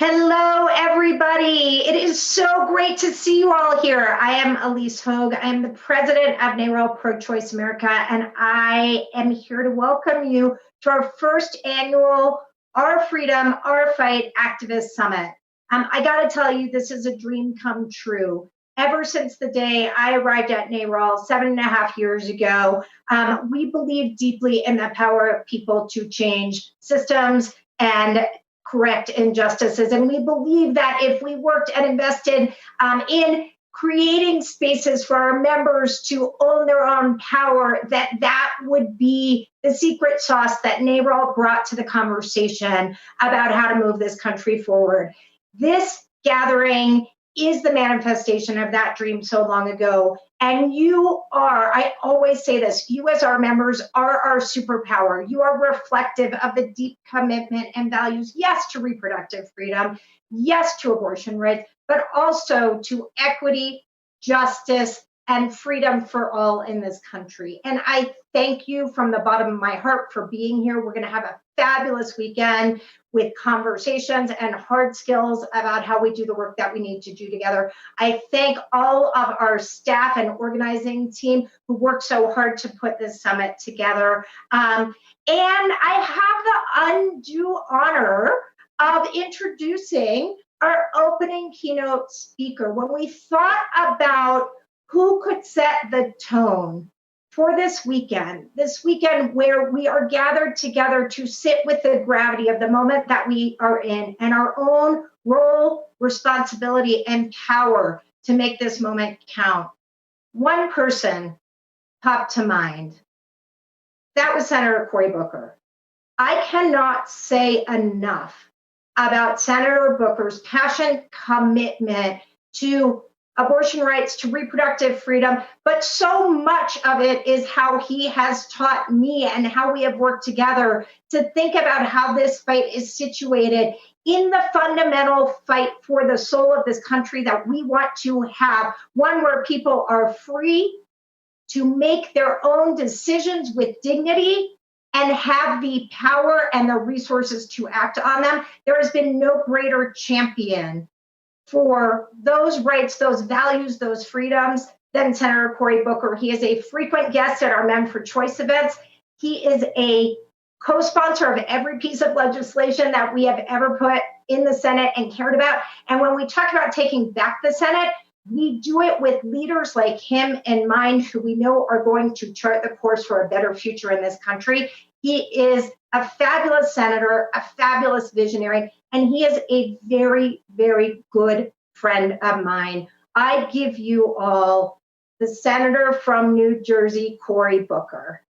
Hello, everybody. It is so great to see you all here. I am Elise Hogue. I am the president of NARAL Pro-Choice America, and I am here to welcome you to our first annual Our Freedom, Our Fight Activist Summit. I got to tell you, this is a dream come true. Ever since the day I arrived at NARAL 7.5 years ago, we believe deeply in the power of people to change systems and correct injustices. And we believe that if we worked and invested in creating spaces for our members to own their own power, that would be the secret sauce that NARAL brought to the conversation about how to move this country forward. This gathering is the manifestation of that dream so long ago. And you are, I always say this, you as our members are our superpower. You are reflective of the deep commitment and values, yes, to reproductive freedom, yes, to abortion rights, but also to equity, justice, and freedom for all in this country. And I thank you from the bottom of my heart for being here. We're going to have a fabulous weekend with conversations and hard skills about how we do the work that we need to do together. I thank all of our staff and organizing team who worked so hard to put this summit together. And I have the undue honor of introducing our opening keynote speaker. When we thought about who could set the tone for this weekend where we are gathered together to sit with the gravity of the moment that we are in and our own role, responsibility, and power to make this moment count. One person popped to mind. That was Senator Cory Booker. I cannot say enough about Senator Booker's passion, commitment to abortion rights, to reproductive freedom, but so much of it is how he has taught me and how we have worked together to think about how this fight is situated in the fundamental fight for the soul of this country that we want to have, one where people are free to make their own decisions with dignity and have the power and the resources to act on them. There has been no greater champion for those rights, those values, those freedoms than Senator Cory Booker. He is a frequent guest at our Men for Choice events. He is a co-sponsor of every piece of legislation that we have ever put in the Senate and cared about. And when we talk about taking back the Senate, we do it with leaders like him in mind who we know are going to chart the course for a better future in this country. He is a fabulous senator, a fabulous visionary, and he is a very, very good friend of mine. I give you all the senator from New Jersey, Cory Booker.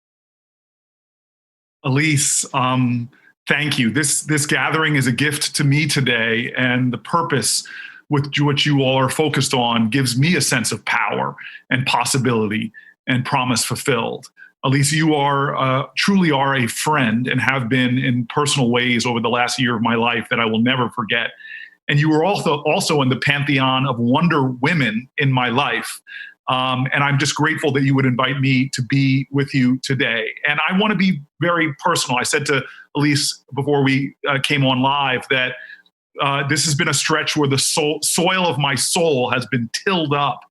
Elise, thank you. This gathering is a gift to me today, and the purpose with which you all are focused on gives me a sense of power and possibility and promise fulfilled. Elise, you are truly are a friend and have been in personal ways over the last year of my life that I will never forget. And you were also in the pantheon of wonder women in my life. And I'm just grateful that you would invite me to be with you today. And I want to be very personal. I said to Elise before we came on live that this has been a stretch where the soil of my soul has been tilled up.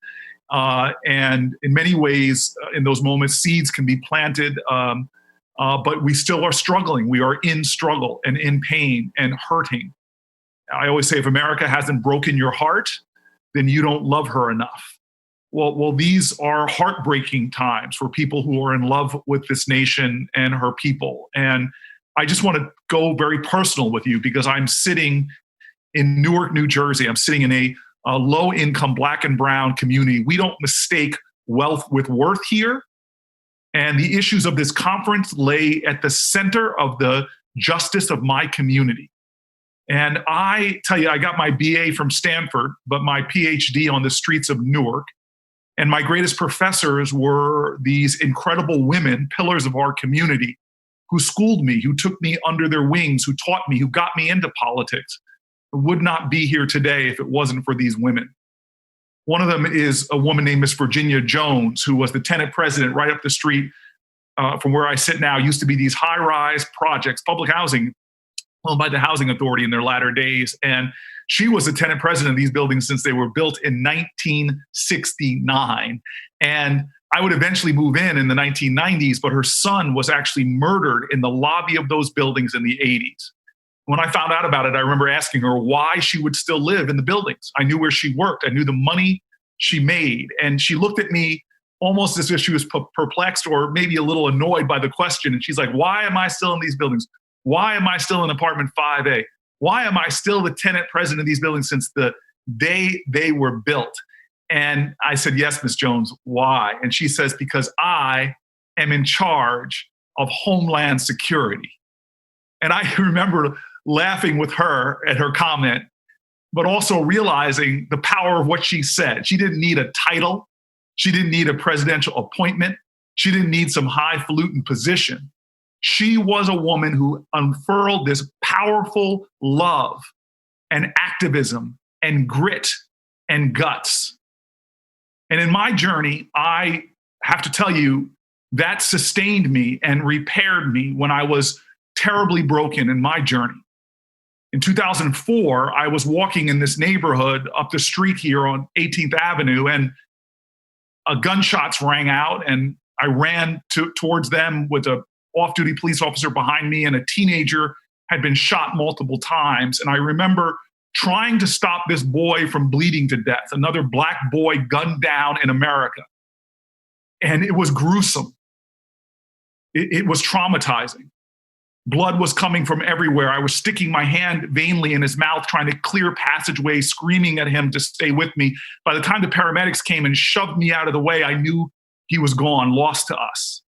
And in many ways, in those moments, seeds can be planted, but we still are struggling. We are in struggle and in pain and hurting. I always say, if America hasn't broken your heart, then you don't love her enough. Well, these are heartbreaking times for people who are in love with this nation and her people. And I just want to go very personal with you because I'm sitting in Newark, New Jersey. I'm sitting in a low-income Black and brown community. We don't mistake wealth with worth here. And the issues of this conference lay at the center of the justice of my community. And I tell you, I got my BA from Stanford, but my PhD on the streets of Newark. And my greatest professors were these incredible women, pillars of our community, who schooled me, who took me under their wings, who taught me, who got me into politics. I would not be here today if it wasn't for these women. One of them is a woman named Miss Virginia Jones, who was the tenant president right up the street from where I sit now. Used to be these high-rise projects, public housing owned by the Housing Authority in their latter days. And she was the tenant president of these buildings since they were built in 1969. And I would eventually move in the 1990s, but her son was actually murdered in the lobby of those buildings in the 80s. When I found out about it, I remember asking her why she would still live in the buildings. I knew where she worked. I knew the money she made. And she looked at me almost as if she was perplexed or maybe a little annoyed by the question. And she's like, why am I still in these buildings? Why am I still in apartment 5A? Why am I still the tenant president of these buildings since the day they were built? And I said, yes, Ms. Jones, why? And she says, because I am in charge of Homeland Security. And I remember laughing with her at her comment, but also realizing the power of what she said. She didn't need a title. She didn't need a presidential appointment. She didn't need some highfalutin position. She was a woman who unfurled this powerful love and activism and grit and guts. And in my journey, I have to tell you, that sustained me and repaired me when I was terribly broken in my journey. In 2004, I was walking in this neighborhood up the street here on 18th Avenue, and gunshots rang out, and I ran towards them with an off-duty police officer behind me, and a teenager had been shot multiple times. And I remember trying to stop this boy from bleeding to death, another Black boy gunned down in America. And it was gruesome. It was traumatizing. Blood was coming from everywhere. I was sticking my hand vainly in his mouth, trying to clear passageways, screaming at him to stay with me. By the time the paramedics came and shoved me out of the way, I knew he was gone, lost to us.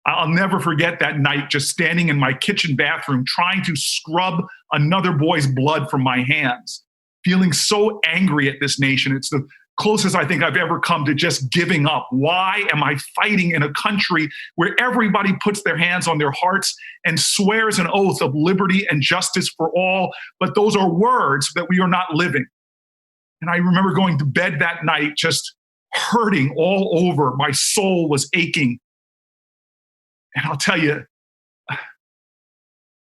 I'll never forget that night, just standing in my kitchen bathroom, trying to scrub another boy's blood from my hands, feeling so angry at this nation. It's the closest I think I've ever come to just giving up. Why am I fighting in a country where everybody puts their hands on their hearts and swears an oath of liberty and justice for all, but those are words that we are not living? And I remember going to bed that night just hurting all over. My soul was aching. And I'll tell you,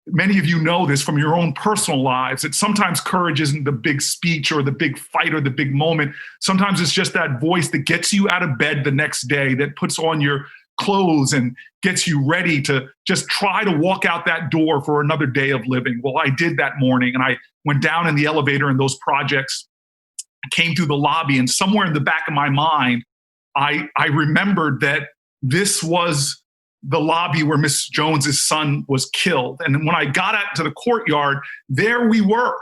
many of you know this from your own personal lives, that sometimes courage isn't the big speech or the big fight or the big moment. Sometimes it's just that voice that gets you out of bed the next day, that puts on your clothes and gets you ready to just try to walk out that door for another day of living. Well, I did that morning, and I went down in the elevator in those projects, came through the lobby, and somewhere in the back of my mind, I remembered that this was the lobby where Miss Jones's son was killed. And when I got out to the courtyard, there we were.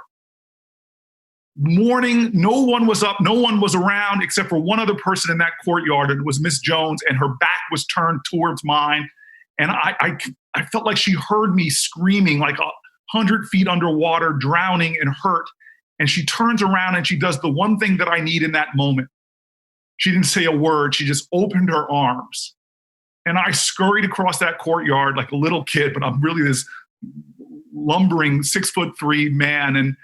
Morning, no one was up, no one was around except for one other person in that courtyard, and it was Miss Jones, and her back was turned towards mine. And I felt like she heard me screaming like 100 feet underwater, drowning and hurt. And she turns around and she does the one thing that I need in that moment. She didn't say a word. She just opened her arms. And I scurried across that courtyard like a little kid, but I'm really this lumbering 6'3" man. And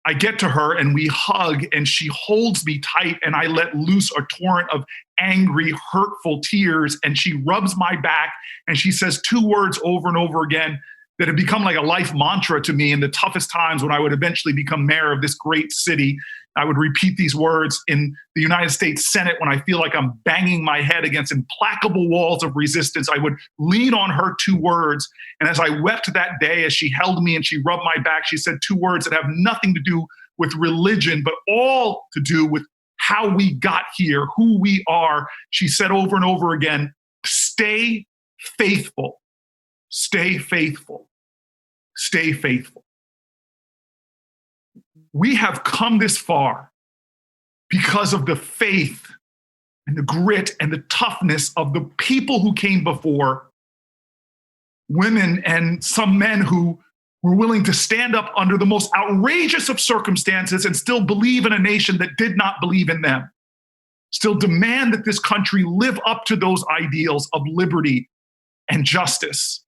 I get to her and we hug, and she holds me tight, and I let loose a torrent of angry, hurtful tears. And she rubs my back and she says two words over and over again that have become like a life mantra to me in the toughest times when I would eventually become mayor of this great city. I would repeat these words in the United States Senate when I feel like I'm banging my head against implacable walls of resistance. I would lean on her two words. And as I wept that day, as she held me and she rubbed my back, she said two words that have nothing to do with religion, but all to do with how we got here, who we are. She said over and over again, stay faithful, stay faithful, stay faithful. We have come this far because of the faith and the grit and the toughness of the people who came before, women and some men who were willing to stand up under the most outrageous of circumstances and still believe in a nation that did not believe in them, still demand that this country live up to those ideals of liberty and justice.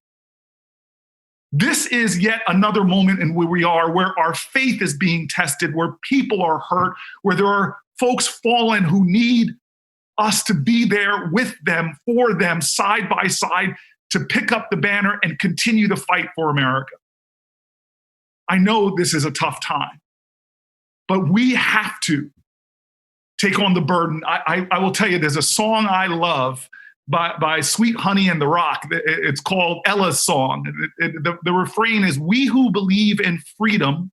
This is yet another moment in where we are, where our faith is being tested, where people are hurt, where there are folks fallen who need us to be there with them, for them, side by side, to pick up the banner and continue the fight for America. I know this is a tough time, but we have to take on the burden. I will tell you, there's a song I love by Sweet Honey and the Rock. It's called Ella's Song. The refrain is, "We who believe in freedom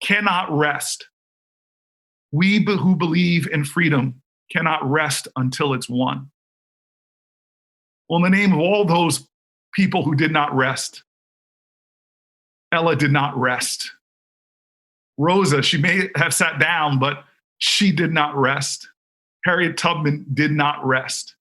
cannot rest. We who believe in freedom cannot rest until it's won." Well, in the name of all those people who did not rest, Ella did not rest. Rosa, she may have sat down, but she did not rest. Harriet Tubman did not rest.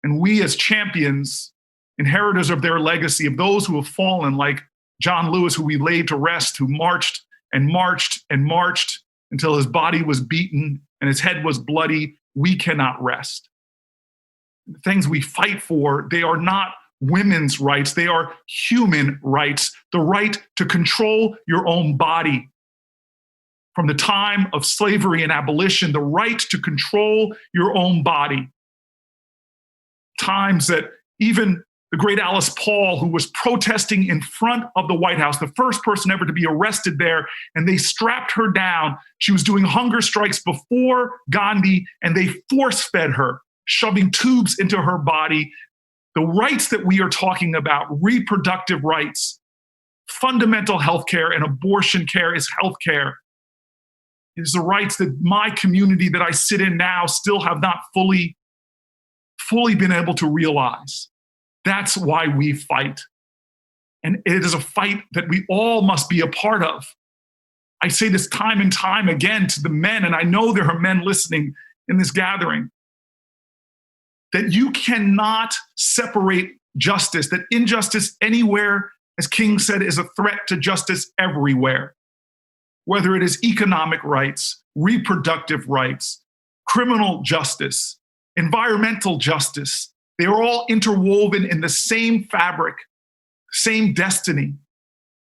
And we as champions, inheritors of their legacy, of those who have fallen, like John Lewis, who we laid to rest, who marched and marched and marched until his body was beaten and his head was bloody, we cannot rest. The things we fight for, they are not women's rights, they are human rights. The right to control your own body. From the time of slavery and abolition, the right to control your own body. Times that even the great Alice Paul, who was protesting in front of the White House, the first person ever to be arrested there, and they strapped her down. She was doing hunger strikes before Gandhi, and they force-fed her, shoving tubes into her body. The rights that we are talking about, reproductive rights, fundamental health care, and abortion care is health care. It is the rights that my community that I sit in now still have not fully been able to realize. That's why we fight. And it is a fight that we all must be a part of. I say this time and time again to the men, and I know there are men listening in this gathering, that you cannot separate justice, that injustice anywhere, as King said, is a threat to justice everywhere. Whether it is economic rights, reproductive rights, criminal justice, environmental justice, they are all interwoven in the same fabric, same destiny.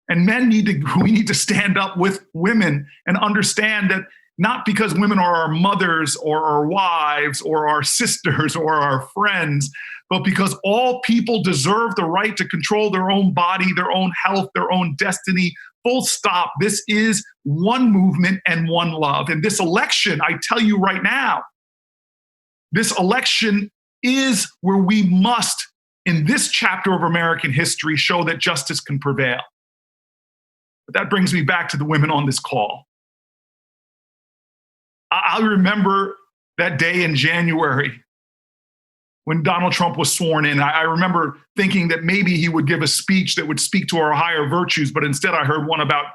And we need to stand up with women and understand that not because women are our mothers or our wives or our sisters or our friends, but because all people deserve the right to control their own body, their own health, their own destiny. Full stop. This is one movement and one love. And this election, I tell you right now, this election is where we must, in this chapter of American history, show that justice can prevail. But that brings me back to the women on this call. I remember that day in January when Donald Trump was sworn in. I remember thinking that maybe he would give a speech that would speak to our higher virtues, but instead I heard one about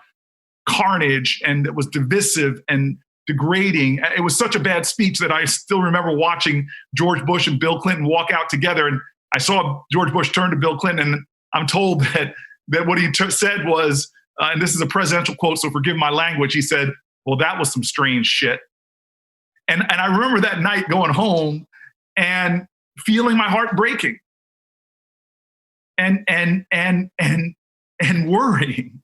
carnage and that was divisive and degrading. It was such a bad speech that I still remember watching George Bush and Bill Clinton walk out together. And I saw George Bush turn to Bill Clinton, and I'm told that what he said was, and this is a presidential quote, so forgive my language, he said, "Well, that was some strange shit." And I remember that night going home and feeling my heart breaking and worrying.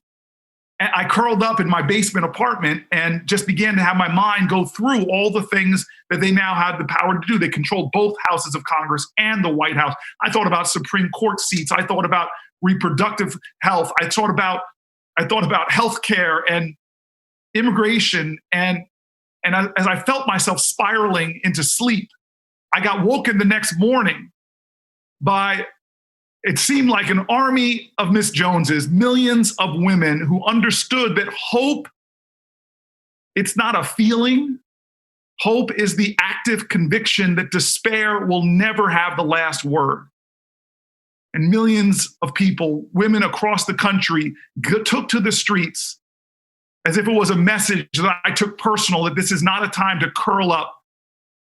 And I curled up in my basement apartment and just began to have my mind go through all the things that they now have the power to do. They control both houses of Congress and the White House. I thought about Supreme Court seats. I thought about reproductive health. I thought about health care and immigration. And as I felt myself spiraling into sleep, I got woken the next morning by, it seemed like an army of Miss Joneses, millions of women who understood that hope, it's not a feeling. Hope is the active conviction that despair will never have the last word. And millions of people, women across the country, took to the streets as if it was a message that I took personal, that this is not a time to curl up,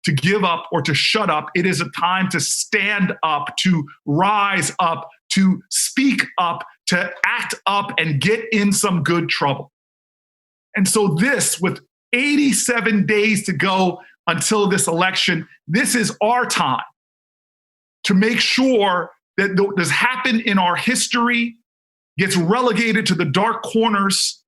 to give up, or to shut up. It is a time to stand up, to rise up, to speak up, to act up and get in some good trouble. And so this, with 87 days to go until this election, this is our time to make sure that what has happened in our history gets relegated to the dark corners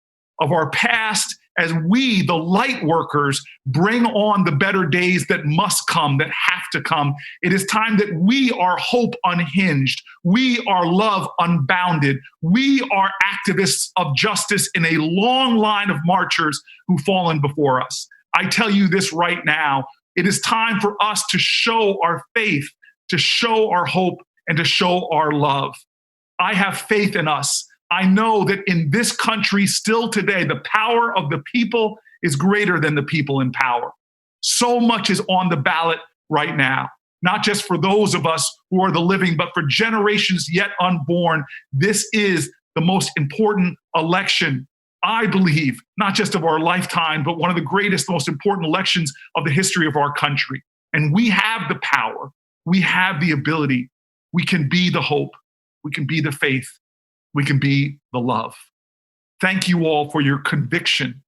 of our past, as we, the light workers, bring on the better days that must come, that have to come. It is time that we are hope unhinged. We are love unbounded. We are activists of justice in a long line of marchers who've fallen before us. I tell you this right now, it is time for us to show our faith, to show our hope, and to show our love. I have faith in us. I know that in this country still today, the power of the people is greater than the people in power. So much is on the ballot right now, not just for those of us who are the living, but for generations yet unborn. This is the most important election, I believe, not just of our lifetime, but one of the greatest, most important elections of the history of our country. And we have the power. We have the ability. We can be the hope. We can be the faith. We can be the love. Thank you all for your conviction.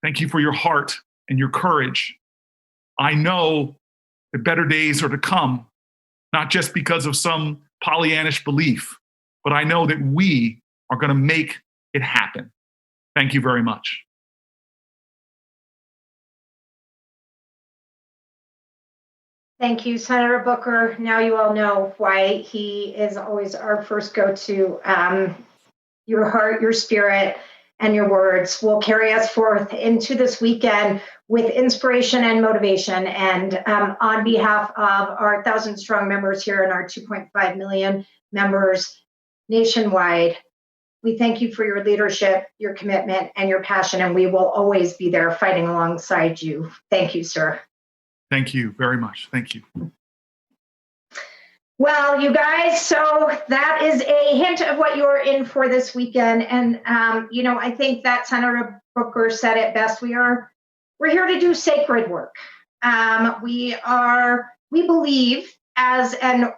Thank you for your heart and your courage. I know that better days are to come, not just because of some Pollyannish belief, but I know that we are going to make it happen. Thank you very much. Thank you, Senator Booker. Now you all know why he is always our first go-to. Your heart, your spirit, and your words will carry us forth into this weekend with inspiration and motivation. And on behalf of our 1,000-strong members here and our 2.5 million members nationwide, we thank you for your leadership, your commitment, and your passion, and we will always be there fighting alongside you. Thank you, sir. Thank you very much. Thank you. Well, you guys, so that is a hint of what you're in for this weekend. And, I think that Senator Booker said it best. We're here to do sacred work. We believe, as an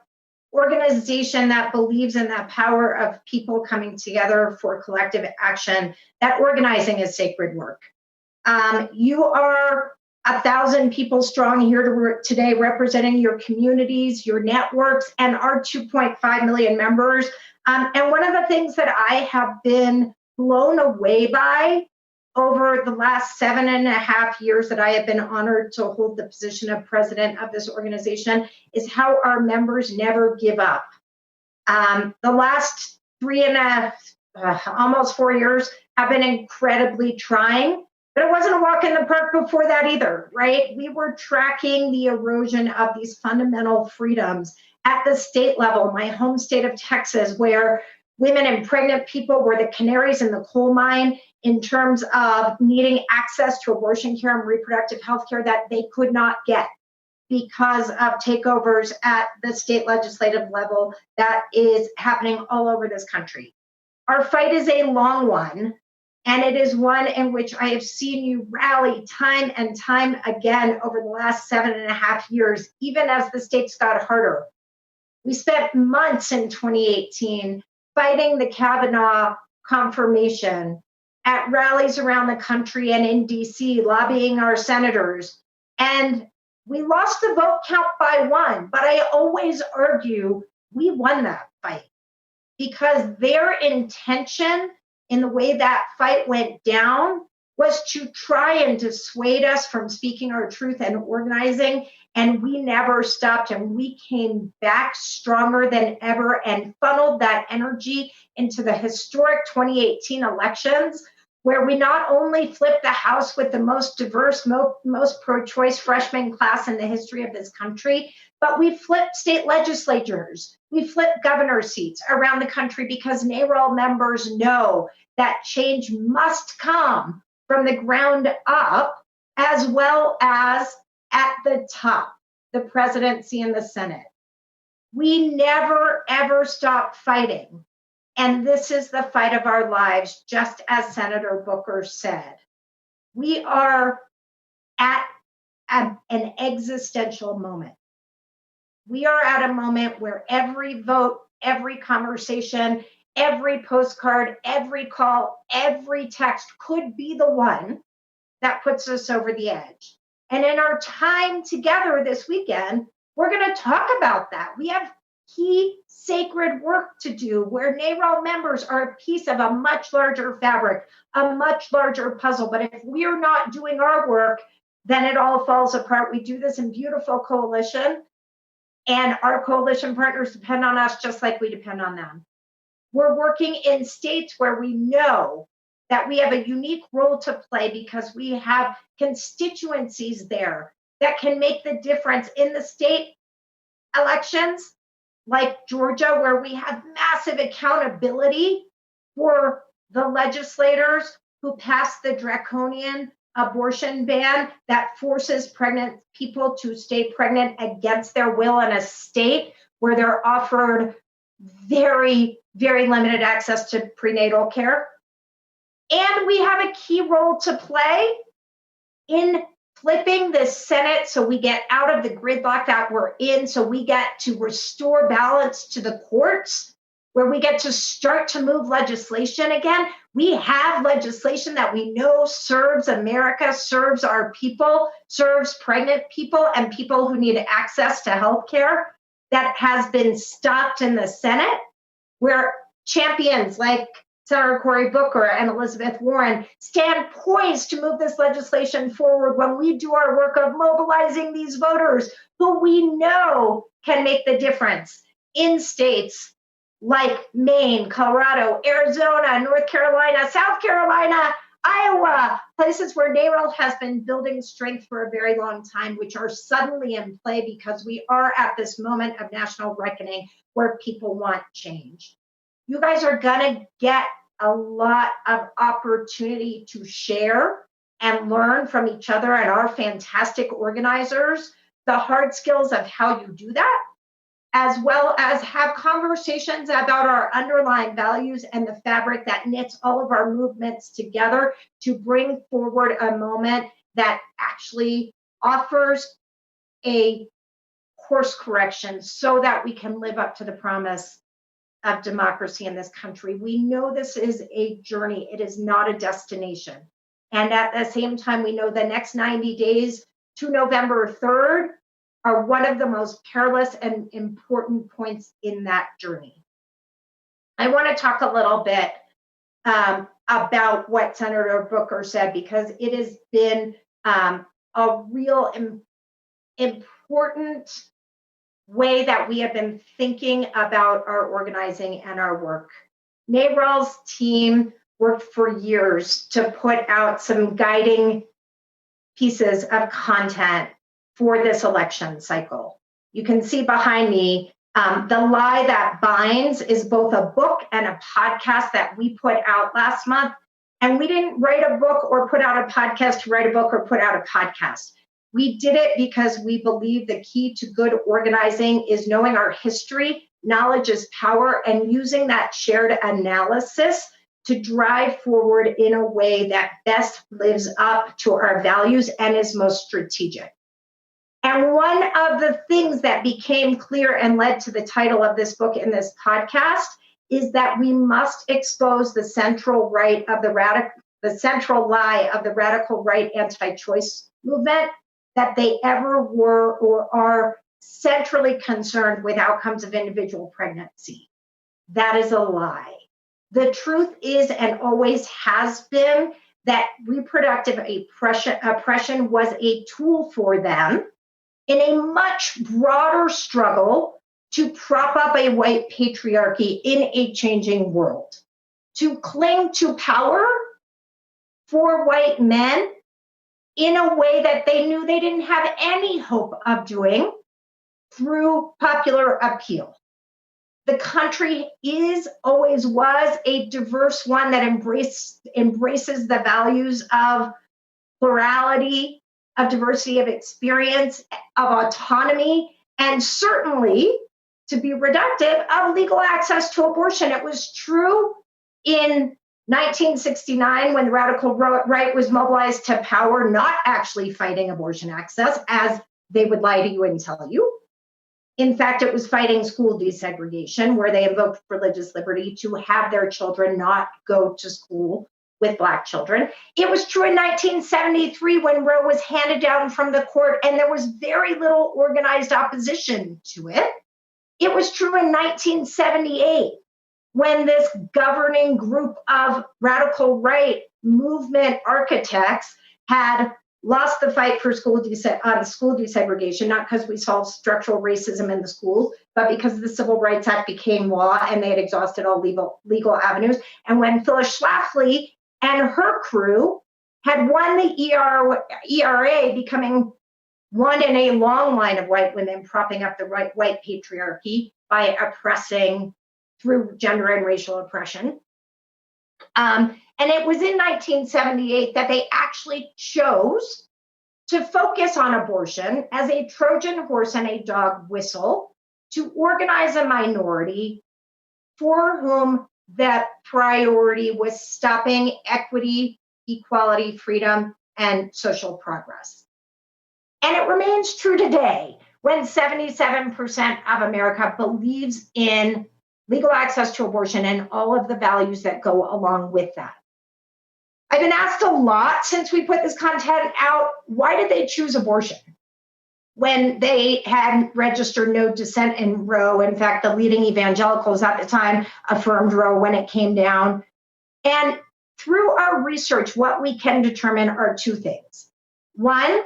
organization that believes in the power of people coming together for collective action, that organizing is sacred work. You are 1,000 people strong here today, representing your communities, your networks, and our 2.5 million members. And one of the things that I have been blown away by over the last 7.5 years that I have been honored to hold the position of president of this organization is how our members never give up. The last 3.5, almost 4 years have been incredibly trying. But it wasn't a walk in the park before that either, right? We were tracking the erosion of these fundamental freedoms at the state level, my home state of Texas, where women and pregnant people were the canaries in the coal mine in terms of needing access to abortion care and reproductive health care that they could not get because of takeovers at the state legislative level that is happening all over this country. Our fight is a long one. And it is one in which I have seen you rally time and time again over the last 7.5 years, even as the stakes got harder. We spent months in 2018 fighting the Kavanaugh confirmation at rallies around the country and in DC, lobbying our senators. And we lost the vote count by 1, but I always argue we won that fight because their intention in the way that fight went down was to try and dissuade us from speaking our truth and organizing. And we never stopped, and we came back stronger than ever and funneled that energy into the historic 2018 elections, where we not only flipped the House with the most diverse, most pro-choice freshman class in the history of this country, but we flipped state legislatures. We flipped governor seats around the country because NARAL members know that change must come from the ground up as well as at the top, the presidency and the Senate. We never, ever stop fighting. And this is the fight of our lives, just as Senator Booker said. We are at an existential moment. We are at a moment where every vote, every conversation, every postcard, every call, every text could be the one that puts us over the edge. And in our time together this weekend, we're going to talk about that. We have key sacred work to do, where NARAL members are a piece of a much larger fabric, a much larger puzzle. But if we're not doing our work, then it all falls apart. We do this in beautiful coalition, and our coalition partners depend on us just like we depend on them. We're working in states where we know that we have a unique role to play because we have constituencies there that can make the difference in the state elections, like Georgia, where we have massive accountability for the legislators who passed the draconian abortion ban that forces pregnant people to stay pregnant against their will in a state where they're offered very, very limited access to prenatal care. And we have a key role to play in flipping the Senate so we get out of the gridlock that we're in, so we get to restore balance to the courts, where we get to start to move legislation again. We have legislation that we know serves America, serves our people, serves pregnant people and people who need access to health care that has been stopped in the Senate, where champions like Senator Cory Booker and Elizabeth Warren stand poised to move this legislation forward when we do our work of mobilizing these voters who we know can make the difference in states like Maine, Colorado, Arizona, North Carolina, South Carolina, Iowa, places where NARAL has been building strength for a very long time, which are suddenly in play because we are at this moment of national reckoning where people want change. You guys are gonna get a lot of opportunity to share and learn from each other and our fantastic organizers, the hard skills of how you do that, as well as have conversations about our underlying values and the fabric that knits all of our movements together to bring forward a moment that actually offers a course correction so that we can live up to the promise of democracy in this country. We know this is a journey. It is not a destination. And at the same time, we know the next 90 days to November 3rd are one of the most perilous and important points in that journey. I want to talk a little bit about what Senator Booker said, because it has been a real important way that we have been thinking about our organizing and our work. NARAL's team worked for years to put out some guiding pieces of content for this election cycle. You can see behind me, The Lie That Binds is both a book and a podcast that we put out last month. And we didn't write a book or put out a podcast to write a book or put out a podcast. We did it because we believe the key to good organizing is knowing our history, knowledge is power, and using that shared analysis to drive forward in a way that best lives up to our values and is most strategic. And one of the things that became clear and led to the title of this book and this podcast is that we must expose the central lie of the radical right anti-choice movement, that they ever were or are centrally concerned with outcomes of individual pregnancy. That is a lie. The truth is, and always has been, that reproductive oppression was a tool for them in a much broader struggle to prop up a white patriarchy in a changing world, to cling to power for white men in a way that they knew they didn't have any hope of doing through popular appeal. The country always was a diverse one that embraces the values of plurality, of diversity of experience, of autonomy, and certainly, to be reductive, of legal access to abortion. It was true in 1969 when the radical right was mobilized to power, not actually fighting abortion access, as they would lie to you and tell you. In fact, it was fighting school desegregation, where they invoked religious liberty to have their children not go to school with Black children. It was true in 1973 when Roe was handed down from the court, and there was very little organized opposition to it. It was true in 1978 when this governing group of radical right movement architects had lost the fight for school desegregation, not because we solved structural racism in the schools, but because the Civil Rights Act became law and they had exhausted all legal avenues. And when Phyllis Schlafly and her crew had won the ERA, becoming one in a long line of white women propping up the white patriarchy by oppressing through gender and racial oppression. And it was in 1978 that they actually chose to focus on abortion as a Trojan horse and a dog whistle to organize a minority for whom that priority was stopping equity, equality, freedom, and social progress. And it remains true today when 77% of America believes in legal access to abortion and all of the values that go along with that. I've been asked a lot since we put this content out, why did they choose abortion when they had registered no dissent in Roe? In fact, the leading evangelicals at the time affirmed Roe when it came down. And through our research, what we can determine are two things. One,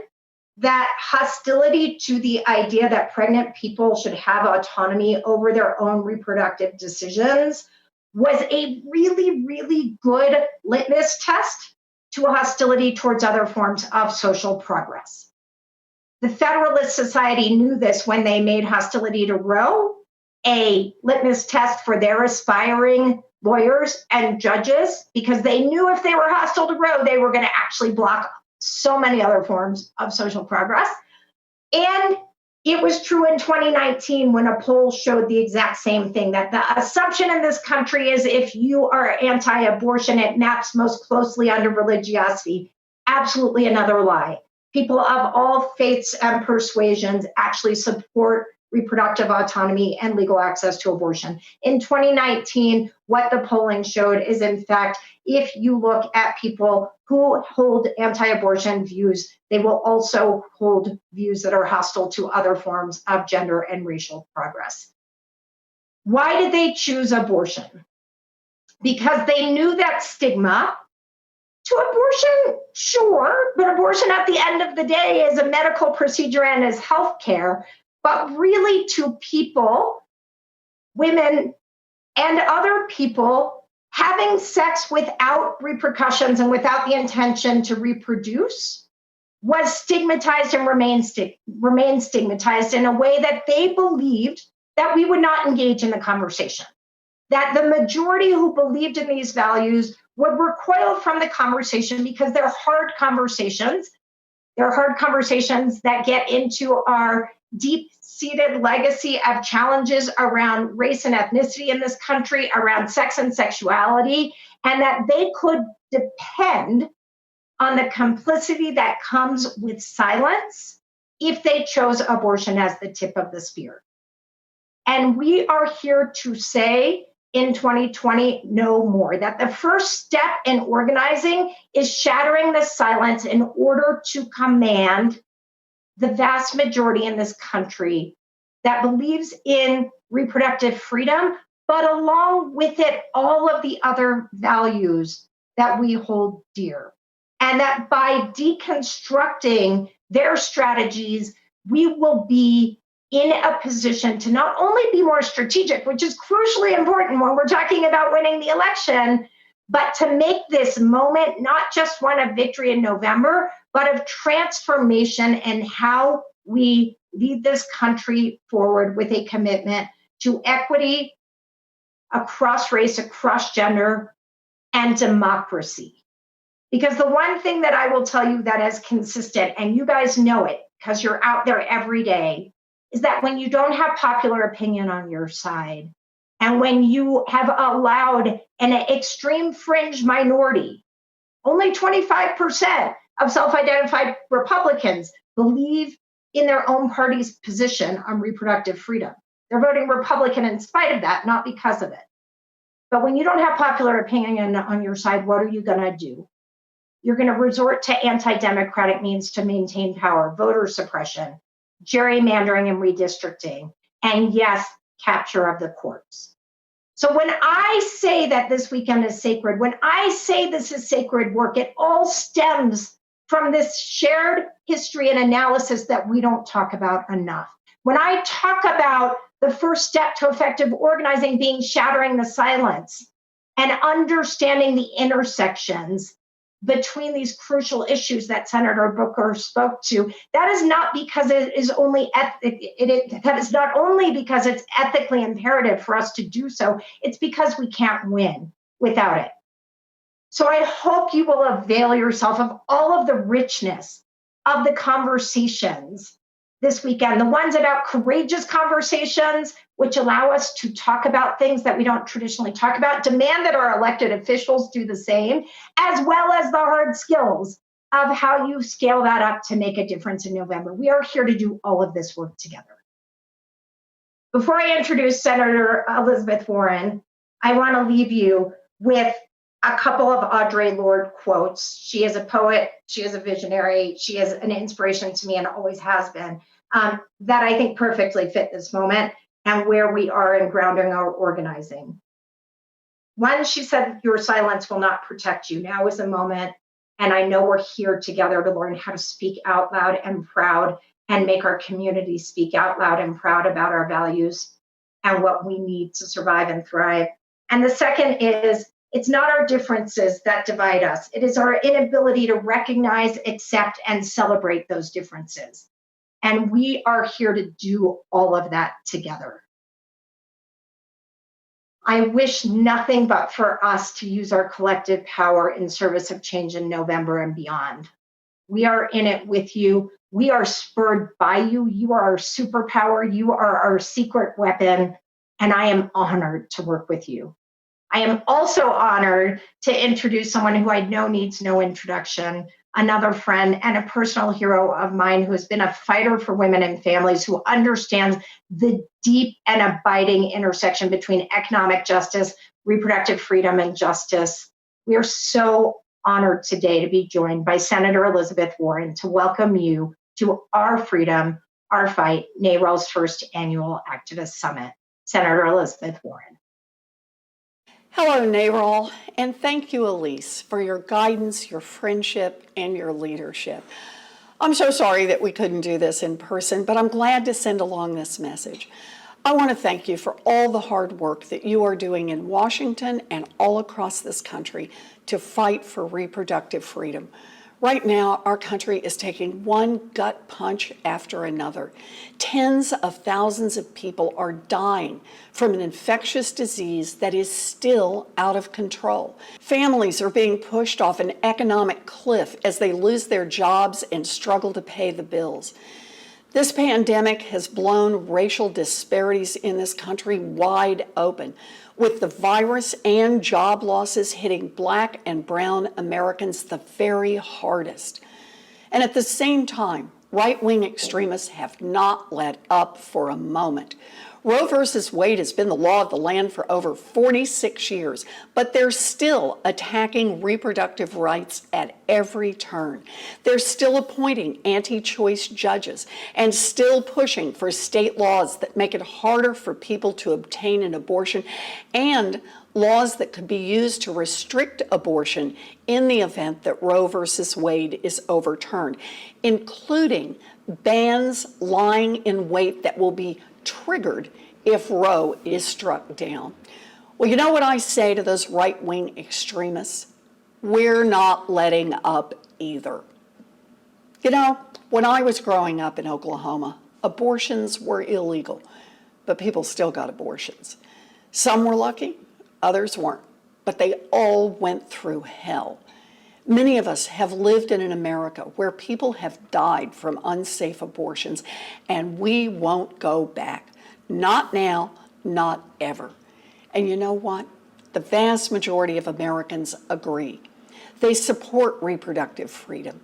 that hostility to the idea that pregnant people should have autonomy over their own reproductive decisions was a really, really good litmus test to a hostility towards other forms of social progress. The Federalist Society knew this when they made hostility to Roe a litmus test for their aspiring lawyers and judges, because they knew if they were hostile to Roe, they were going to actually block so many other forms of social progress. And it was true in 2019 when a poll showed the exact same thing, that the assumption in this country is if you are anti-abortion, it maps most closely under religiosity. Absolutely another lie. People of all faiths and persuasions actually support reproductive autonomy and legal access to abortion. In 2019, what the polling showed is, in fact, if you look at people who hold anti-abortion views, they will also hold views that are hostile to other forms of gender and racial progress. Why did they choose abortion? Because they knew that stigma to abortion, sure, but abortion at the end of the day is a medical procedure and is healthcare, but really to people, women, and other people, having sex without repercussions and without the intention to reproduce was stigmatized and remains stigmatized in a way that they believed that we would not engage in the conversation. That the majority who believed in these values would recoil from the conversation because they're hard conversations. They're hard conversations that get into our deep-seated legacy of challenges around race and ethnicity in this country, around sex and sexuality, and that they could depend on the complicity that comes with silence if they chose abortion as the tip of the spear. And we are here to say in 2020, no more. That the first step in organizing is shattering the silence in order to command the vast majority in this country that believes in reproductive freedom, but along with it, all of the other values that we hold dear. And that by deconstructing their strategies, we will be in a position to not only be more strategic, which is crucially important when we're talking about winning the election, but to make this moment not just one of victory in November, but of transformation and how we lead this country forward with a commitment to equity across race, across gender, and democracy. Because the one thing that I will tell you that is consistent, and you guys know it because you're out there every day, is that when you don't have popular opinion on your side, and when you have allowed an extreme fringe minority, only 25% of self-identified Republicans believe in their own party's position on reproductive freedom. They're voting Republican in spite of that, not because of it. But when you don't have popular opinion on your side, what are you going to do? You're going to resort to anti-democratic means to maintain power, voter suppression, gerrymandering and redistricting, and yes, capture of the courts. So when I say that this weekend is sacred, when I say this is sacred work, it all stems from this shared history and analysis that we don't talk about enough. When I talk about the first step to effective organizing being shattering the silence and understanding the intersections between these crucial issues that Senator Booker spoke to, that is not because it is only that is not only because it's ethically imperative for us to do so, it's because we can't win without it. So I hope you will avail yourself of all of the richness of the conversations this weekend, the ones about courageous conversations, which allow us to talk about things that we don't traditionally talk about, demand that our elected officials do the same, as well as the hard skills of how you scale that up to make a difference in November. We are here to do all of this work together. Before I introduce Senator Elizabeth Warren, I want to leave you with a couple of Audre Lorde quotes. She is a poet, she is a visionary, she is an inspiration to me and always has been, that I think perfectly fit this moment and where we are in grounding our organizing. One, she said, your silence will not protect you. Now is a moment, and I know we're here together to learn how to speak out loud and proud and make our community speak out loud and proud about our values and what we need to survive and thrive. And the second is, it's not our differences that divide us. It is our inability to recognize, accept, and celebrate those differences. And we are here to do all of that together. I wish nothing but for us to use our collective power in service of change in November and beyond. We are in it with you. We are spurred by you. You are our superpower. You are our secret weapon. And I am honored to work with you. I am also honored to introduce someone who I know needs no introduction, another friend and a personal hero of mine who has been a fighter for women and families, who understands the deep and abiding intersection between economic justice, reproductive freedom, and justice. We are so honored today to be joined by Senator Elizabeth Warren to welcome you to Our Freedom, Our Fight, NARAL's first annual activist summit. Senator Elizabeth Warren. Hello, NARAL, and thank you, Elise, for your guidance, your friendship, and your leadership. I'm so sorry that we couldn't do this in person, but I'm glad to send along this message. I want to thank you for all the hard work that you are doing in Washington and all across this country to fight for reproductive freedom. Right now, our country is taking one gut punch after another. Tens of thousands of people are dying from an infectious disease that is still out of control. Families are being pushed off an economic cliff as they lose their jobs and struggle to pay the bills. This pandemic has blown racial disparities in this country wide open, with the virus and job losses hitting Black and brown Americans the very hardest. And at the same time, right-wing extremists have not let up for a moment. Roe versus Wade has been the law of the land for over 46 years, but they're still attacking reproductive rights at every turn. They're still appointing anti-choice judges and still pushing for state laws that make it harder for people to obtain an abortion, and laws that could be used to restrict abortion in the event that Roe versus Wade is overturned, including bans lying in wait that will be triggered if Roe is struck down. Well, you know what I say to those right-wing extremists? We're not letting up either. You know, when I was growing up in Oklahoma, abortions were illegal, but people still got abortions. Some were lucky, others weren't, but they all went through hell. Many of us have lived in an America where people have died from unsafe abortions, and we won't go back. Not now, not ever. And you know what? The vast majority of Americans agree. They support reproductive freedom.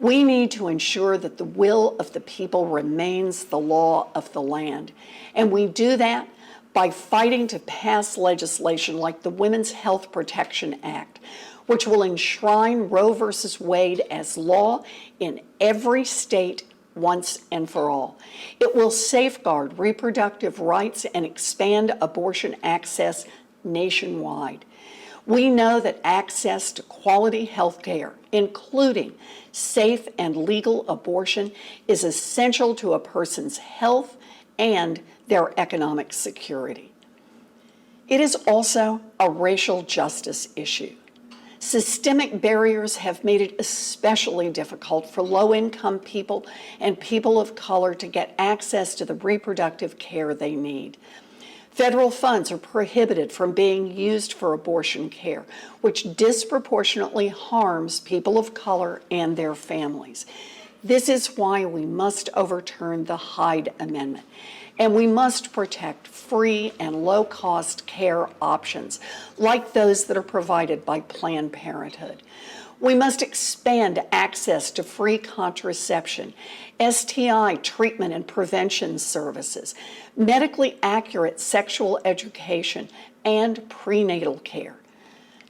We need to ensure that the will of the people remains the law of the land. And we do that by fighting to pass legislation like the Women's Health Protection Act, which will enshrine Roe versus Wade as law in every state once and for all. It will safeguard reproductive rights and expand abortion access nationwide. We know that access to quality health care, including safe and legal abortion, is essential to a person's health and their economic security. It is also a racial justice issue. Systemic barriers have made it especially difficult for low-income people and people of color to get access to the reproductive care they need. Federal funds are prohibited from being used for abortion care, which disproportionately harms people of color and their families. This is why we must overturn the Hyde Amendment, and we must protect free and low-cost care options like those that are provided by Planned Parenthood. We must expand access to free contraception, STI treatment and prevention services, medically accurate sexual education, and prenatal care.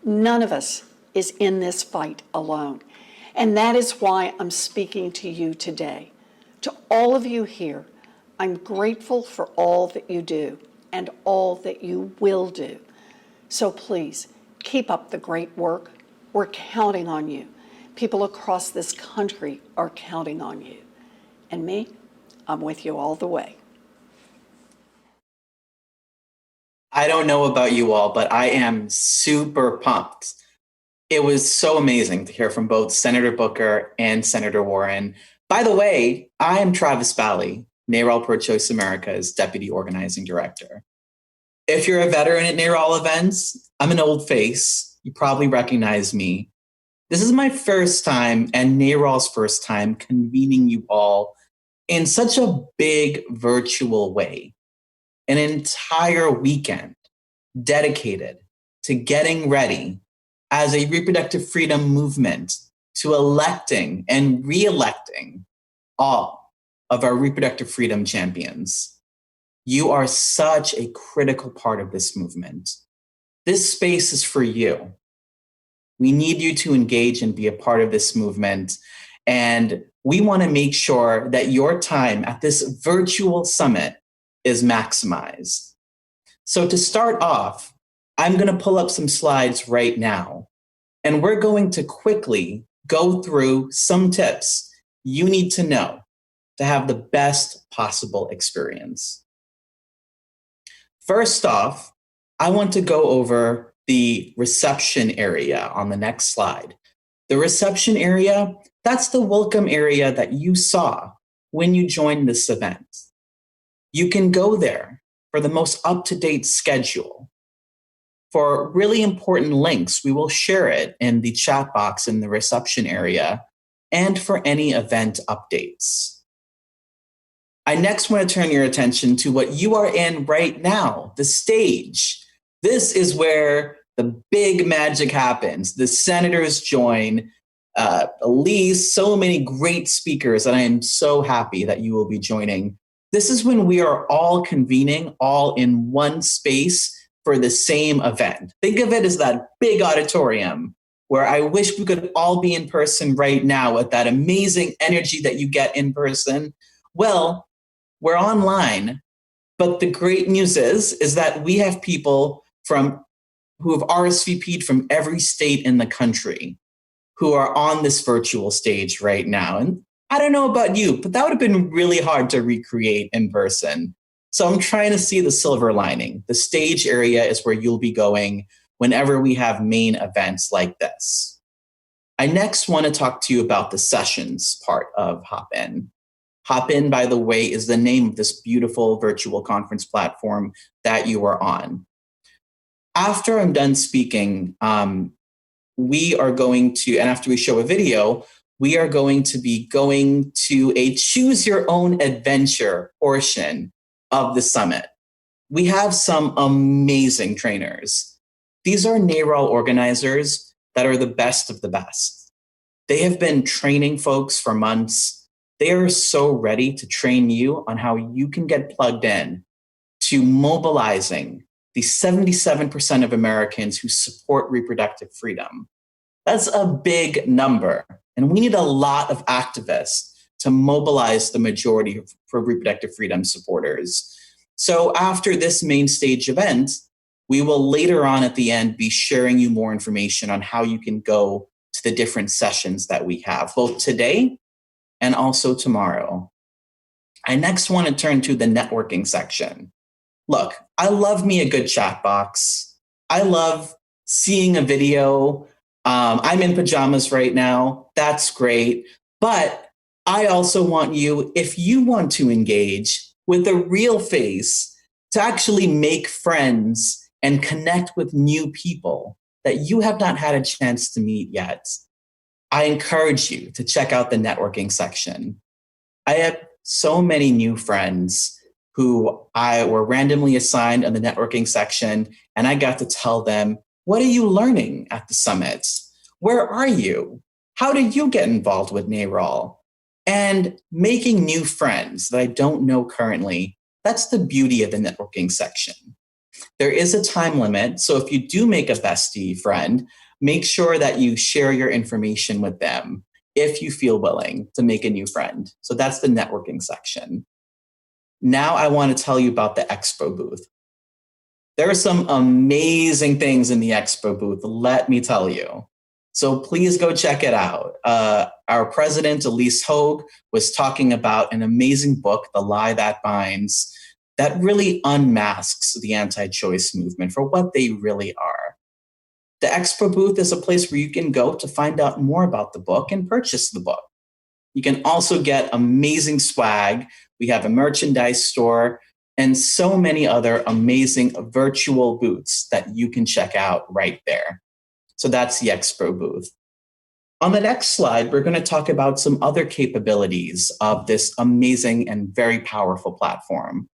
None of us is in this fight alone, and that is why I'm speaking to you today. To all of you here, I'm grateful for all that you do and all that you will do. So please, keep up the great work. We're counting on you. People across this country are counting on you. And me, I'm with you all the way. I don't know about you all, but I am super pumped. It was so amazing to hear from both Senator Booker and Senator Warren. By the way, I am Travis Bally, NARAL Pro-Choice America's Deputy Organizing Director. If you're a veteran at NARAL events, I'm an old face. You probably recognize me. This is my first time and NARAL's first time convening you all in such a big virtual way. An entire weekend dedicated to getting ready as a reproductive freedom movement to electing and re-electing all of our reproductive freedom champions. You are such a critical part of this movement. This space is for you. We need you to engage and be a part of this movement. And we want to make sure that your time at this virtual summit is maximized. So to start off, I'm going to pull up some slides right now, and we're going to quickly go through some tips you need to know to have the best possible experience. First off, I want to go over the reception area on the next slide. The reception area, that's the welcome area that you saw when you joined this event. You can go there for the most up-to-date schedule. For really important links, we will share it in the chat box in the reception area and for any event updates. I next want to turn your attention to what you are in right now, the stage. This is where the big magic happens. The senators join, Elise, so many great speakers, and I am so happy that you will be joining. This is when we are all convening all in one space for the same event. Think of it as that big auditorium where I wish we could all be in person right now with that amazing energy that you get in person. Well, we're online, but the great news is that we have people who have RSVP'd from every state in the country who are on this virtual stage right now. And I don't know about you, but that would have been really hard to recreate in person. So I'm trying to see the silver lining. The stage area is where you'll be going whenever we have main events like this. I next want to talk to you about the sessions part of Hop-In. Hop-In, by the way, is the name of this beautiful virtual conference platform that you are on. After I'm done speaking, we are going to, and after we show a video, we are going to be going to a choose your own adventure portion of the summit. We have some amazing trainers. These are NARAL organizers that are the best of the best. They have been training folks for months. They are so ready to train you on how you can get plugged in to mobilizing the 77% of Americans who support reproductive freedom. That's a big number. And we need a lot of activists to mobilize the majority for reproductive freedom supporters. So after this main stage event, we will later on at the end be sharing you more information on how you can go to the different sessions that we have, both today and also tomorrow. I next want to turn to the networking section. Look, I love me a good chat box. I love seeing a video. I'm in pajamas right now. That's great. But I also want you, if you want to engage with a real face, to actually make friends and connect with new people that you have not had a chance to meet yet. I encourage you to check out the networking section. I have so many new friends who I were randomly assigned in the networking section, and I got to tell them, what are you learning at the summits? Where are you? How did you get involved with NARAL? And making new friends that I don't know currently, that's the beauty of the networking section. There is a time limit, so if you do make a bestie friend, make sure that you share your information with them if you feel willing to make a new friend. So that's the networking section. Now I want to tell you about the expo booth. There are some amazing things in the expo booth, let me tell you. So please go check it out. Our president, Elise Hogue, was talking about an amazing book, The Lie That Binds, that really unmasks the anti-choice movement for what they really are. The expo booth is a place where you can go to find out more about the book and purchase the book. You can also get amazing swag. We have a merchandise store and so many other amazing virtual booths that you can check out right there. So that's the expo booth. On the next slide, we're going to talk about some other capabilities of this amazing and very powerful platform.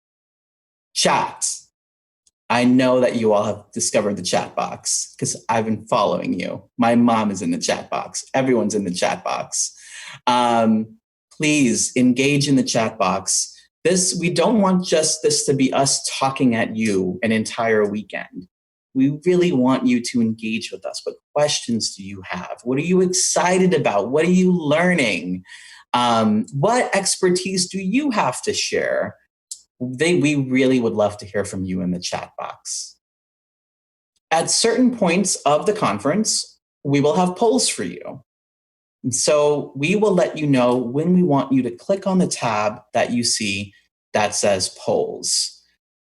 Chat. I know that you all have discovered the chat box because I've been following you. My mom is in the chat box. Everyone's in the chat box. Please engage in the chat box. We don't want just this to be us talking at you an entire weekend. We really want you to engage with us. What questions do you have? What are you excited about? What are you learning? What expertise do you have to share? We really would love to hear from you in the chat box. At certain points of the conference, we will have polls for you. And so we will let you know when we want you to click on the tab that you see that says polls.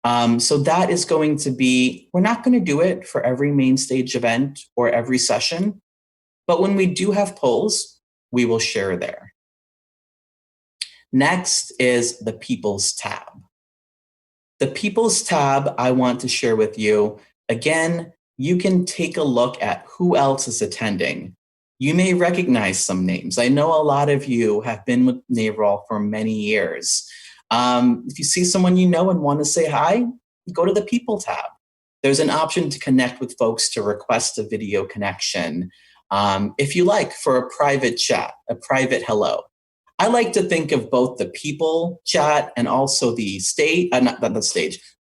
So that is going to be, we're not going to do it for every main stage event or every session, but when we do have polls, we will share there. Next is the People's tab. The People's tab I want to share with you. Again, you can take a look at who else is attending. You may recognize some names. I know a lot of you have been with NARAL for many years. If you see someone you know and want to say hi, go to the People tab. There's an option to connect with folks to request a video connection. If you like, for a private chat, a private hello. I like to think of both the People chat and also the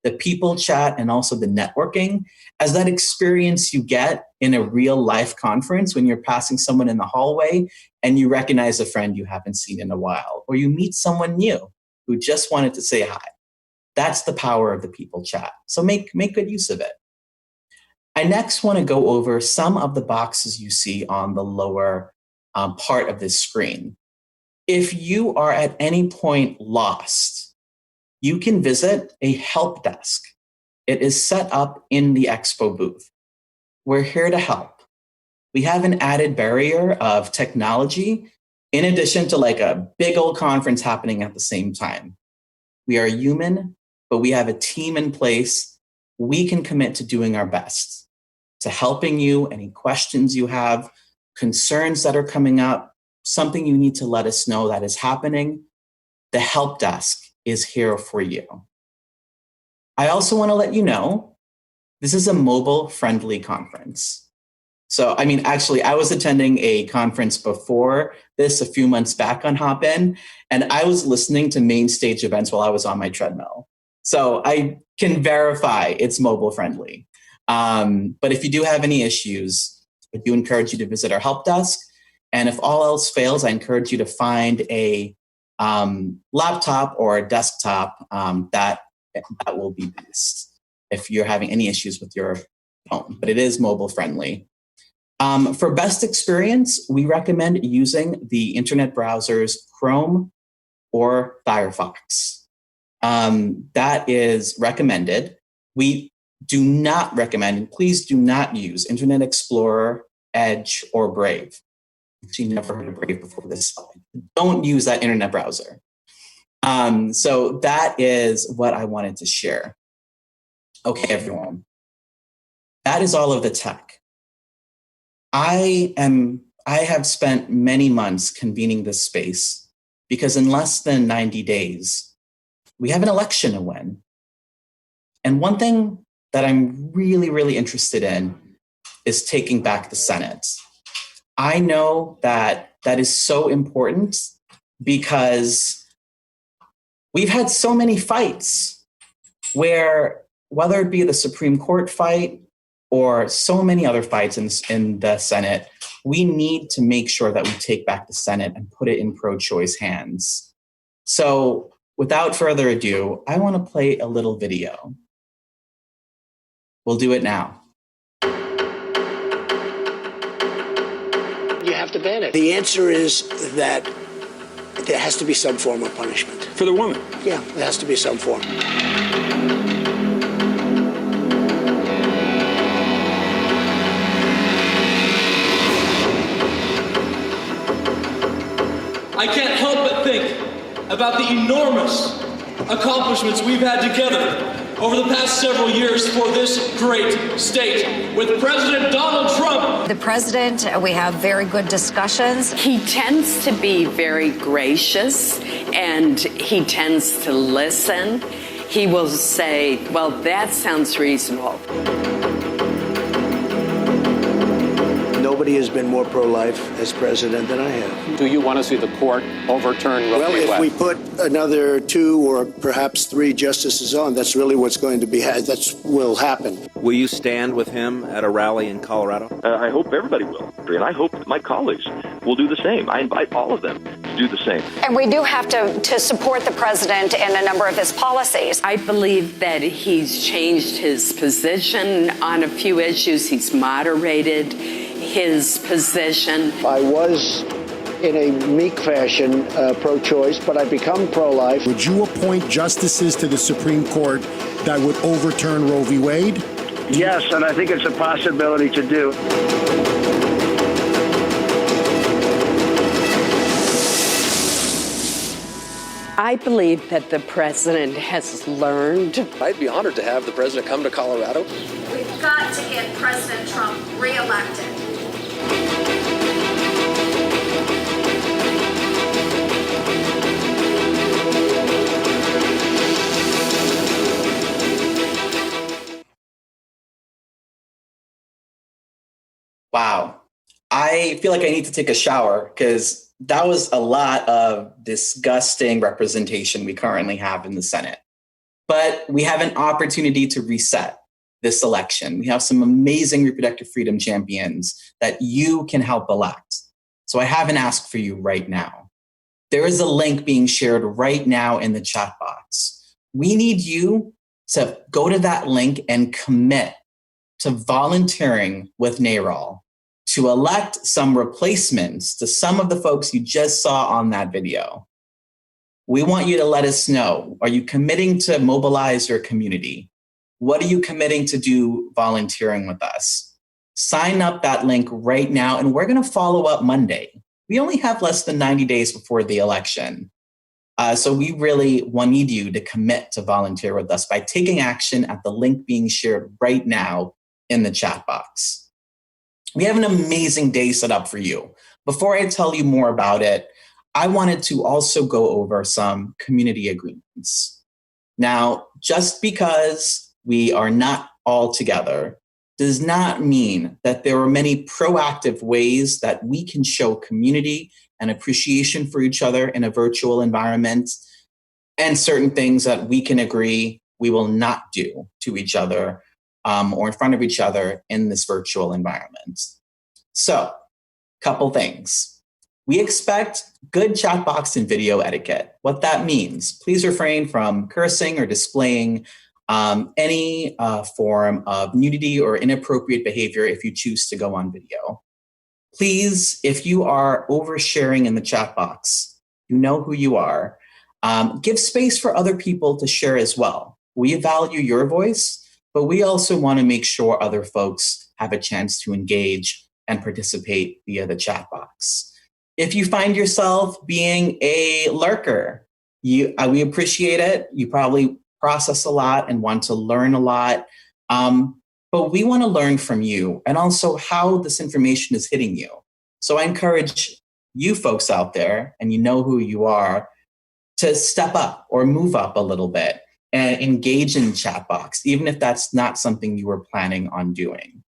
the People chat and also the networking as that experience you get in a real life conference when you're passing someone in the hallway and you recognize a friend you haven't seen in a while, or you meet someone new who just wanted to say hi. That's the power of the People chat. So make good use of it. I next want to go over some of the boxes you see on the lower part of this screen. If you are at any point lost, you can visit a help desk. It is set up in the expo booth. We're here to help. We have an added barrier of technology in addition to like a big old conference happening at the same time. We are human, but we have a team in place. We can commit to doing our best, to helping you, any questions you have, concerns that are coming up, something you need to let us know that is happening. The help desk is here for you. I also want to let you know, this is a mobile-friendly conference. So, actually, I was attending a conference before this a few months back on Hopin, and I was listening to main stage events while I was on my treadmill. So I can verify it's mobile-friendly. But if you do have any issues, I do encourage you to visit our help desk. And if all else fails, I encourage you to find a laptop or desktop, that will be best if you're having any issues with your phone, but it is mobile friendly. For best experience, we recommend using the internet browsers Chrome or Firefox. That is recommended. We do not recommend, please do not use Internet Explorer, Edge, or Brave. Actually, never heard of Brave before this slide. Don't use that internet browser. So that is what I wanted to share. Okay, everyone. That is all of the tech. I have spent many months convening this space because in less than 90 days, we have an election to win. And one thing that I'm really, really interested in is taking back the Senate. I know that that is so important because we've had so many fights where, whether it be the Supreme Court fight or so many other fights in the Senate, we need to make sure that we take back the Senate and put it in pro-choice hands. So without further ado, I want to play a little video. We'll do it now. You have to ban it. The answer is that there has to be some form of punishment. For the woman? Yeah, there has to be some form. I can't help but think about the enormous accomplishments we've had together over the past several years for this great state with President Donald Trump. The president, we have very good discussions. He tends to be very gracious and he tends to listen. He will say, well, that sounds reasonable. Nobody has been more pro-life as president than I have. Do you want to see the court overturn Roe v. Wade? Well, if we put another 2 or perhaps 3 justices on, that's really what's going to be, that will happen. Will you stand with him at a rally in Colorado? I hope everybody will. And I hope my colleagues will do the same. I invite all of them to do the same. And we do have to support the president in a number of his policies. I believe that he's changed his position on a few issues. He's moderated his position. I was, in a meek fashion, pro-choice, but I become pro-life. Would you appoint justices to the Supreme Court that would overturn Roe v. Wade? Yes, and I think it's a possibility to do. I believe that the president has learned. I'd be honored to have the president come to Colorado. We've got to get President Trump reelected. Wow. I feel like I need to take a shower because that was a lot of disgusting representation we currently have in the Senate. But we have an opportunity to reset this election. We have some amazing reproductive freedom champions that you can help elect. So I have an ask for you right now. There is a link being shared right now in the chat box. We need you to go to that link and commit to volunteering with NARAL to elect some replacements to some of the folks you just saw on that video. We want you to let us know, are you committing to mobilize your community? What are you committing to do volunteering with us? Sign up that link right now, and we're going to follow up Monday. We only have less than 90 days before the election. So we really need you to commit to volunteer with us by taking action at the link being shared right now in the chat box. We have an amazing day set up for you. Before I tell you more about it, I wanted to also go over some community agreements. Now, just because we are not all together does not mean that there are many proactive ways that we can show community and appreciation for each other in a virtual environment, and certain things that we can agree we will not do to each other or in front of each other in this virtual environment. So, couple things. We expect good chat box and video etiquette. What that means, please refrain from cursing or displaying any form of nudity or inappropriate behavior if you choose to go on video. Please, if you are oversharing in the chat box, you know who you are. Give space for other people to share as well. We value your voice, but we also want to make sure other folks have a chance to engage and participate via the chat box. If you find yourself being a lurker, we appreciate it. You probably process a lot and want to learn a lot. But we want to learn from you and also how this information is hitting you. So I encourage you folks out there, and you know who you are, to step up or move up a little bit and engage in chat box, even if that's not something you were planning on doing.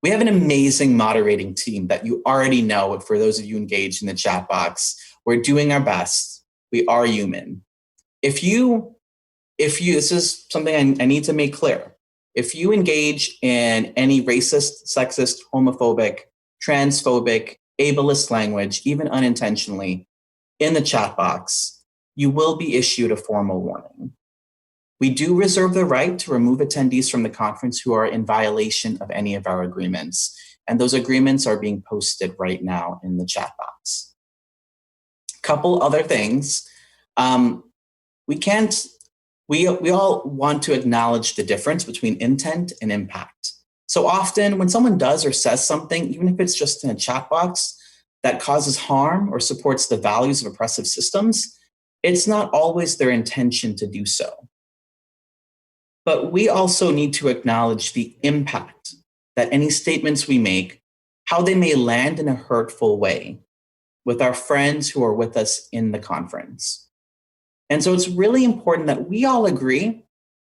We have an amazing moderating team that you already know. For those of you engaged in the chat box, we're doing our best. We are human. If you, this is something I need to make clear. If you engage in any racist, sexist, homophobic, transphobic, ableist language, even unintentionally, in the chat box, you will be issued a formal warning. We do reserve the right to remove attendees from the conference who are in violation of any of our agreements. And those agreements are being posted right now in the chat box. Couple other things. We all want to acknowledge the difference between intent and impact. So often when someone does or says something, even if it's just in a chat box, that causes harm or supports the values of oppressive systems, it's not always their intention to do so. But we also need to acknowledge the impact that any statements we make, how they may land in a hurtful way with our friends who are with us in the conference. And so it's really important that we all agree,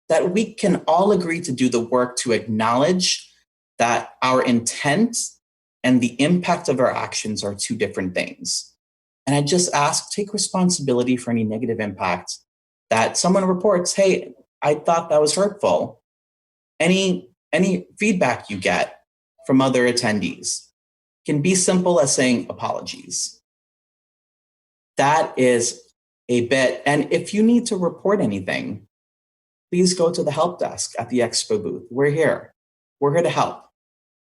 that we can all agree to do the work to acknowledge that our intent and the impact of our actions are two different things. And I just ask, take responsibility for any negative impact that someone reports, hey, I thought that was hurtful. Any feedback you get from other attendees can be simple as saying apologies. That is a bit, and if you need to report anything, please go to the help desk at the expo booth. We're here to help.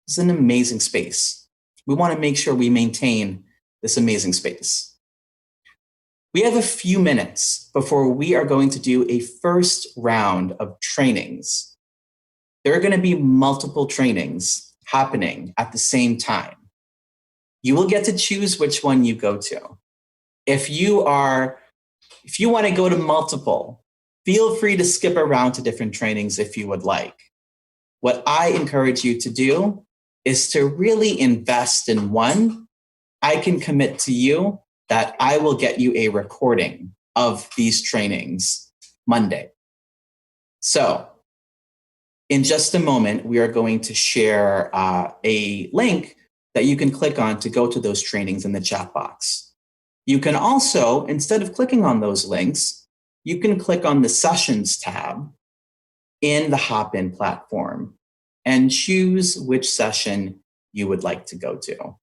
This is an amazing space. We want to make sure we maintain this amazing space. We have a few minutes before we are going to do a first round of trainings. There are going to be multiple trainings happening at the same time. You will get to choose which one you go to. If you want to go to multiple, feel free to skip around to different trainings if you would like. What I encourage you to do is to really invest in one. I can commit to you that I will get you a recording of these trainings Monday. So in just a moment, we are going to share a link that you can click on to go to those trainings in the chat box. You can also, instead of clicking on those links, you can click on the Sessions tab in the Hopin platform and choose which session you would like to go to.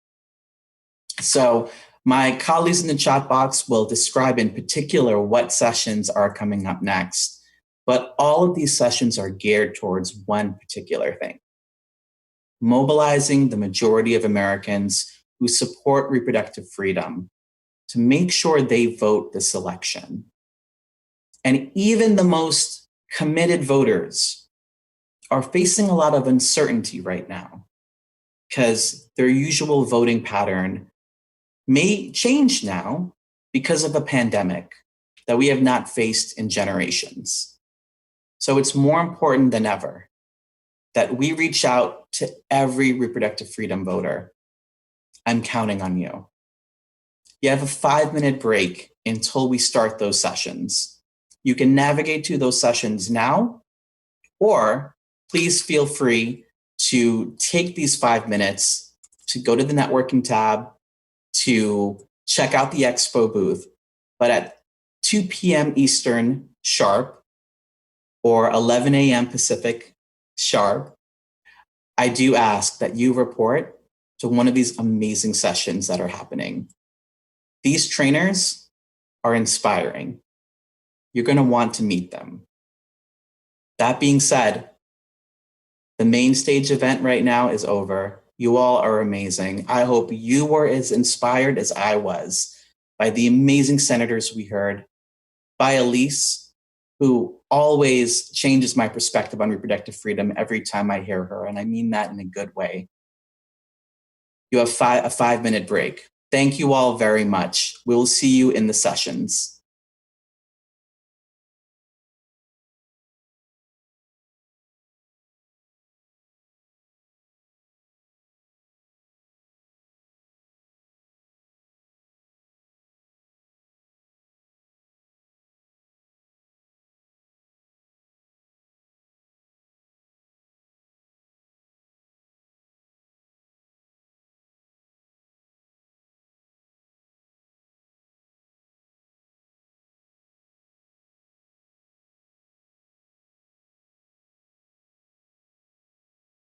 So my colleagues in the chat box will describe in particular what sessions are coming up next, but all of these sessions are geared towards one particular thing: mobilizing the majority of Americans who support reproductive freedom to make sure they vote this election. And even the most committed voters are facing a lot of uncertainty right now because their usual voting pattern may change now because of a pandemic that we have not faced in generations. So it's more important than ever that we reach out to every reproductive freedom voter. I'm counting on you. You have a 5-minute break until we start those sessions. You can navigate to those sessions now, or please feel free to take these 5 minutes to go to the networking tab, to check out the expo booth. But at 2 p.m. Eastern sharp, or 11 a.m. Pacific sharp, I do ask that you report to one of these amazing sessions that are happening. These trainers are inspiring. You're going to want to meet them. That being said, the main stage event right now is over. You all are amazing. I hope you were as inspired as I was by the amazing senators we heard, by Elise, who always changes my perspective on reproductive freedom every time I hear her, and I mean that in a good way. You have a 5-minute break. Thank you all very much. We'll see you in the sessions.